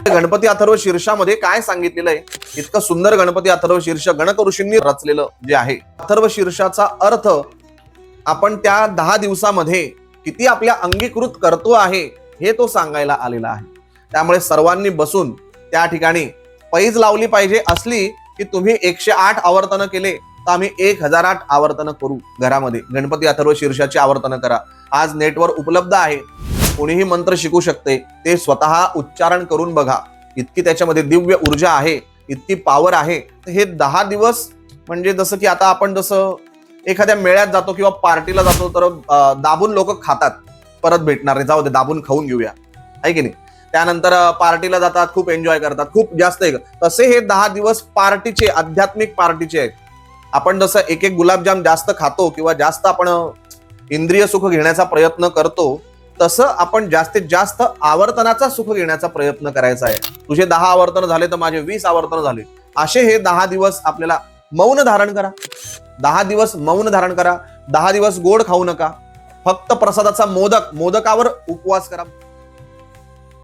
गणपती अथर्व शीर्षामध्ये काय सांगितलेलं आहे, इतकं सुंदर गणपती अथर्व शीर्ष गणक ऋषींनी रचलेलं जे आहे. अथर्व शीर्षाचा अर्थ आपण त्या 10 दिवसामध्ये किती आपल्या अंगीकृत करतो आहे हे तो सांगायला आलेला आहे. त्यामुळे सर्वांनी बसून त्या ठिकाणी पैज लावली पाहिजे. असली की तुम्ही 108 आवर्तन केले तर आम्ही 1008 आवर्तन करू. घरामध्ये गणपती अथर्व शीर्षाची आवर्तन करा. आज नेटवर उपलब्ध आहे, कोणीही मंत्र शिकू शकते. ते स्वतः उच्चारण करून बघा. इतकी त्याच्यामध्ये दिव्य ऊर्जा आहे, इतकी पॉवर आहे. हे 10 दिवस म्हणजे जसं की आता आपण जसं एखाद्या मेळ्यात जातो किंवा पार्टीला जातो तर दाबून लोक खातात, परत भेटणार नाही, जाऊ दे दाबून खाऊन घेऊया, आहे की नाही. त्यानंतर पार्टीला जातात, खूप एन्जॉय करतात, खूप जास्त. तसे हे 10 दिवस पार्टीचे, आध्यात्मिक पार्टीचे आहेत. आपण जसं एक एक गुलाबजाम जास्त खातो किंवा जास्त आपण इंद्रिय सुख घेण्याचा प्रयत्न करतो, तसं आपण जास्तीत जास्त आवर्तनाचा सुख घेण्याचा प्रयत्न करायचा आहे. तुझे 10 आवर्तन झाले तर माझे 20 आवर्तन झाले. असे हे 10 दिवस आपल्याला मौन धारण करा. 10 दिवस मौन धारण करा. 10 दिवस गोड खाऊ नका. फक्त प्रसादाचा मोदकावर उपवास करा.